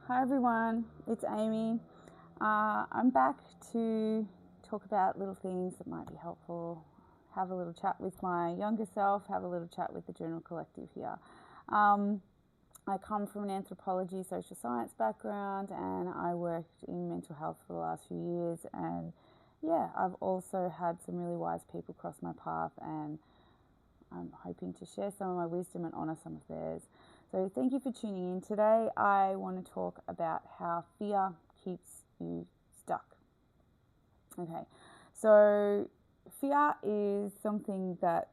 Hi everyone, it's Amy. I'm back to talk about little things that might be helpful. Have a little chat with my younger self, have a little chat with the Journal Collective here. Um, I come from an anthropology, social science background, and I worked in mental health for the last few years. And yeah, I've also had some really wise people cross my path, and I'm hoping to share some of my wisdom and honour some of theirs. So, thank you for tuning in today. I want to talk about how fear keeps you stuck. Okay, so fear is something that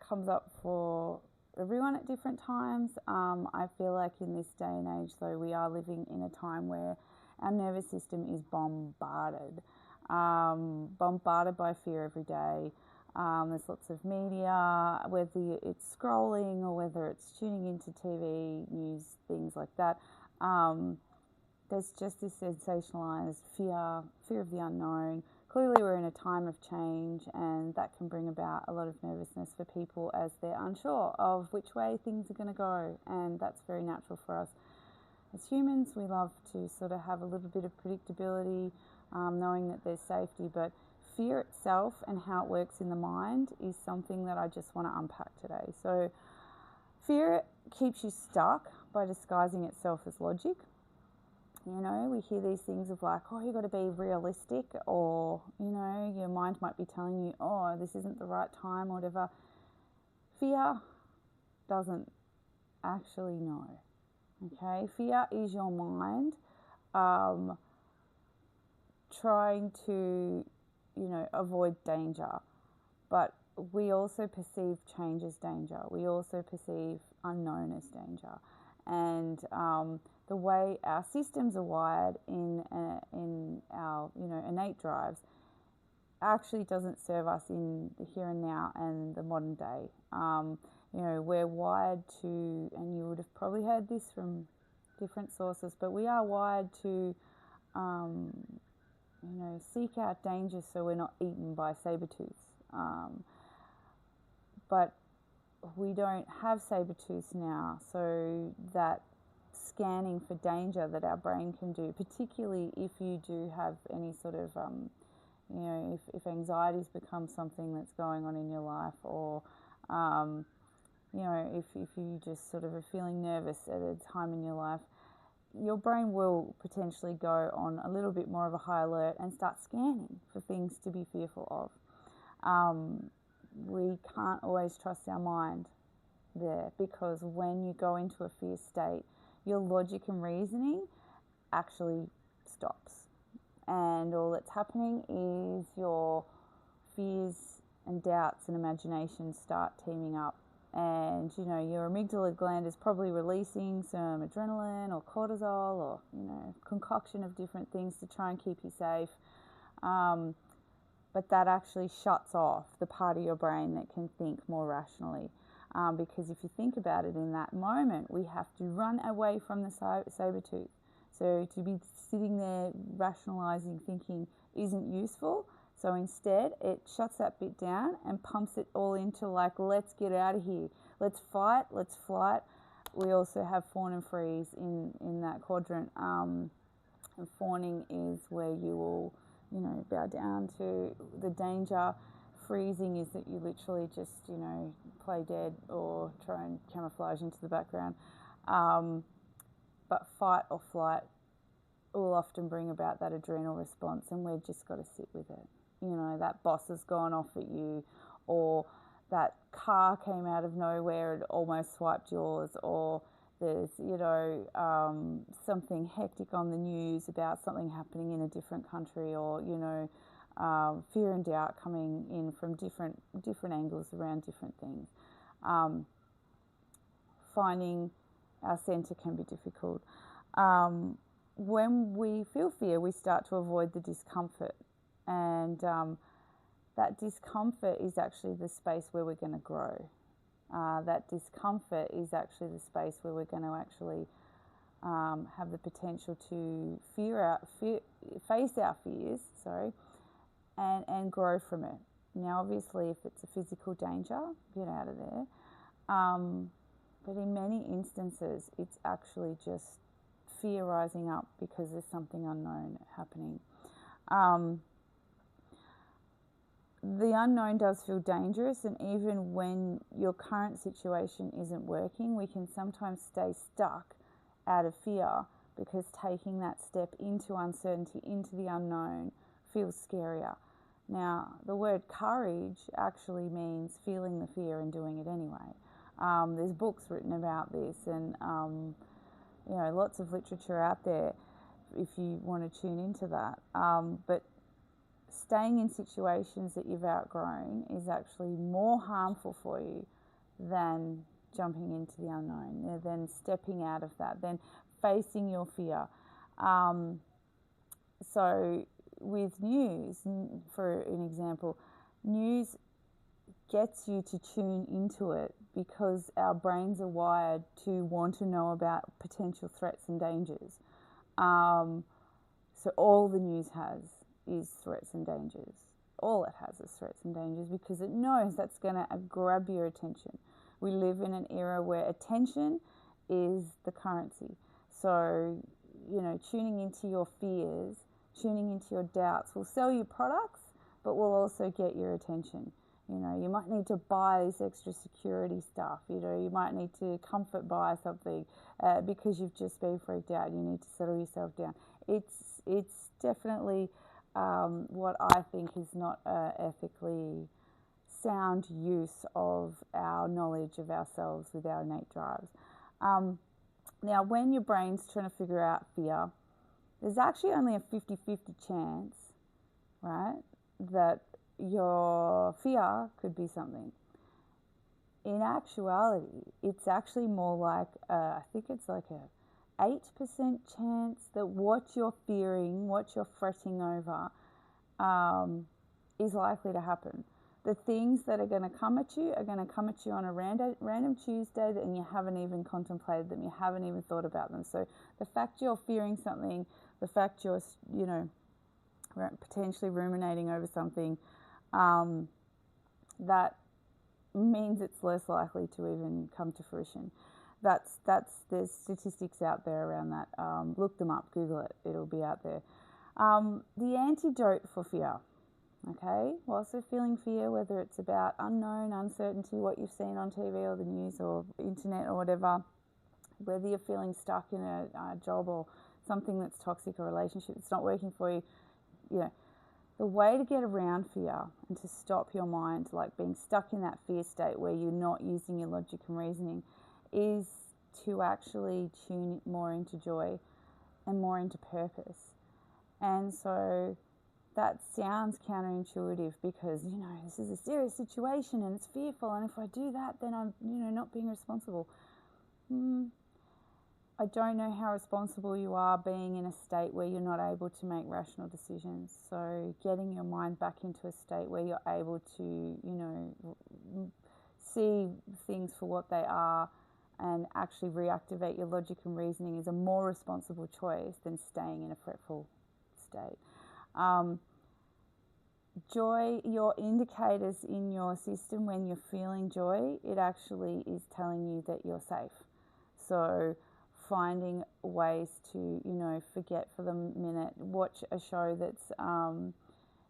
comes up for everyone at different times. I feel like in this day and age, though, we are living in a time where our nervous system is bombarded by fear every day. There's lots of media, whether it's scrolling or whether it's tuning into TV, news, things like that. There's just this sensationalized fear of the unknown. Clearly, we're in a time of change, and that can bring about a lot of nervousness for people as they're unsure of which way things are going to go, and that's very natural for us. As humans, we love to sort of have a little bit of predictability, knowing that there's safety, but fear itself and how it works in the mind is something that I just want to unpack today. So, fear keeps you stuck by disguising itself as logic. You know, we hear these things of like, oh, you got to be realistic, or, you know, your mind might be telling you, oh, this isn't the right time, or whatever. Fear doesn't actually know. Okay, fear is your mind trying to, avoid danger. But we also perceive change as danger. We also perceive unknown as danger. And the way our systems are wired in our innate drives actually doesn't serve us in the here and now and the modern day. We're wired to, and you would have probably heard this from different sources, but we are wired to seek out danger so we're not eaten by saber-tooths. But we don't have saber-tooths now, so that scanning for danger that our brain can do, particularly if you do have any sort of, if anxiety's become something that's going on in your life, or, if you just sort of are feeling nervous at a time in your life, your brain will potentially go on a little bit more of a high alert and start scanning for things to be fearful of. We can't always trust our mind there, because when you go into a fear state, your logic and reasoning actually stops, and all that's happening is your fears and doubts and imagination start teaming up, and your amygdala gland is probably releasing some adrenaline or cortisol, or concoction of different things to try and keep you safe. But that actually shuts off the part of your brain that can think more rationally. Because if you think about it, in that moment, we have to run away from the saber-tooth. So to be sitting there rationalizing, thinking isn't useful. So instead, it shuts that bit down and pumps it all into like, let's get out of here. Let's fight, let's flight. We also have fawn and freeze in that quadrant. And fawning is where you will, bow down to the danger. Freezing is that you literally just, play dead or try and camouflage into the background. But fight or flight will often bring about that adrenal response, and we've just got to sit with it. That boss has gone off at you, or that car came out of nowhere and almost swiped yours, or there's, something hectic on the news about something happening in a different country, or, fear and doubt coming in from different angles around different things. Finding our centre can be difficult. When we feel fear, we start to avoid the discomfort, and that discomfort is actually the space where we're going to grow. That discomfort is actually the space where we're going to actually have the potential to face our fears, and grow from it. Now, obviously, if it's a physical danger, get out of there. But in many instances, it's actually just fear rising up because there's something unknown happening. The unknown does feel dangerous, and even when your current situation isn't working, we can sometimes stay stuck out of fear because taking that step into uncertainty, into the unknown, feels scarier. Now, the word courage actually means feeling the fear and doing it anyway. There's books written about this, and lots of literature out there if you want to tune into that. But staying in situations that you've outgrown is actually more harmful for you than jumping into the unknown, than stepping out of that, than facing your fear. So with news, for an example, news gets you to tune into it because our brains are wired to want to know about potential threats and dangers. So all the news has is threats and dangers. All it has is threats and dangers because it knows that's going to grab your attention. We live in an era where attention is the currency. So, tuning into your fears, tuning into your doubts will sell you products, but will also get your attention. You might need to buy this extra security stuff. You might need to comfort buy something because you've just been freaked out. You need to settle yourself down. It's definitely what I think is not ethically sound use of our knowledge of ourselves with our innate drives. Now, when your brain's trying to figure out fear, there's actually only a 50-50 chance, right, that your fear could be something. In actuality, it's actually more like, I think it's like a 8% chance that what you're fearing, what you're fretting over, is likely to happen. The things that are going to come at you are going to come at you on a random Tuesday and you haven't even contemplated them, you haven't even thought about them. So the fact you're fearing something, the fact you're, potentially ruminating over something, that means it's less likely to even come to fruition. There's statistics out there around that. Look them up, Google it, it'll be out there. The antidote for fear, okay? Whilst we're feeling fear, whether it's about unknown, uncertainty, what you've seen on TV or the news or internet or whatever, whether you're feeling stuck in a job or something that's toxic, or a relationship that's not working for you, the way to get around fear and to stop your mind like being stuck in that fear state where you're not using your logic and reasoning is to actually tune more into joy and more into purpose. And so that sounds counterintuitive because, this is a serious situation and it's fearful, and if I do that, then I'm, not being responsible. I don't know how responsible you are being in a state where you're not able to make rational decisions. So getting your mind back into a state where you're able to, see things for what they are and actually reactivate your logic and reasoning is a more responsible choice than staying in a fretful state. Joy, your indicators in your system when you're feeling joy, it actually is telling you that you're safe. So finding ways to, forget for the minute, watch a show that's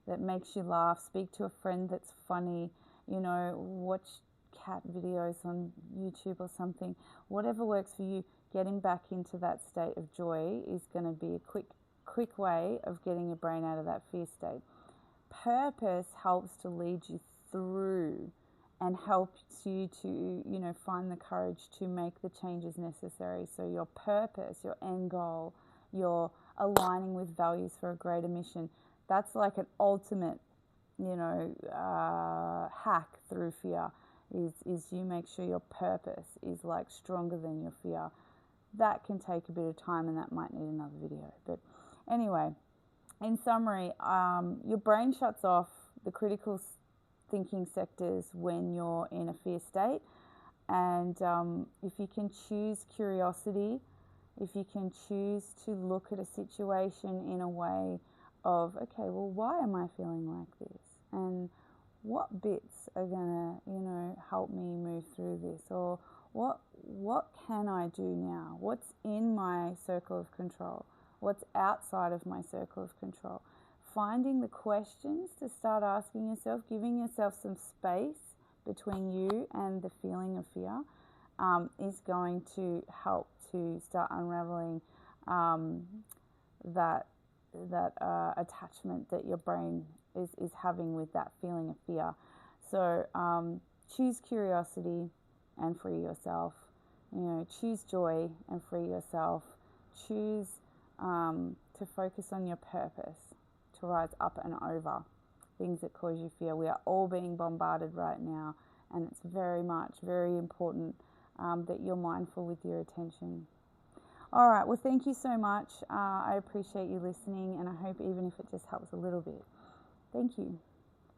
that makes you laugh, speak to a friend that's funny, watch cat videos on YouTube or something. Whatever works for you, getting back into that state of joy is going to be a quick way of getting your brain out of that fear state. Purpose helps to lead you through and helps you to, find the courage to make the changes necessary. So your purpose, your end goal, your aligning with values for a greater mission, that's like an ultimate, hack through fear, is you make sure your purpose is like stronger than your fear. That can take a bit of time and that might need another video. But anyway, in summary, your brain shuts off the critical thinking sectors when you're in a fear state, and if you can choose curiosity, if you can choose to look at a situation in a way of, okay, well, why am I feeling like this, and what bits are gonna help me move through this, or what can I do now? What's in my circle of control? What's outside of my circle of control? Finding the questions to start asking yourself, giving yourself some space between you and the feeling of fear, is going to help to start unraveling that attachment that your brain is having with that feeling of fear. So choose curiosity and free yourself. Choose joy and free yourself. Choose to focus on your purpose, to rise up and over things that cause you fear. We are all being bombarded right now, and it's very important that you're mindful with your attention. All right, well, thank you so much. I appreciate you listening, and I hope even if it just helps a little bit. Thank you.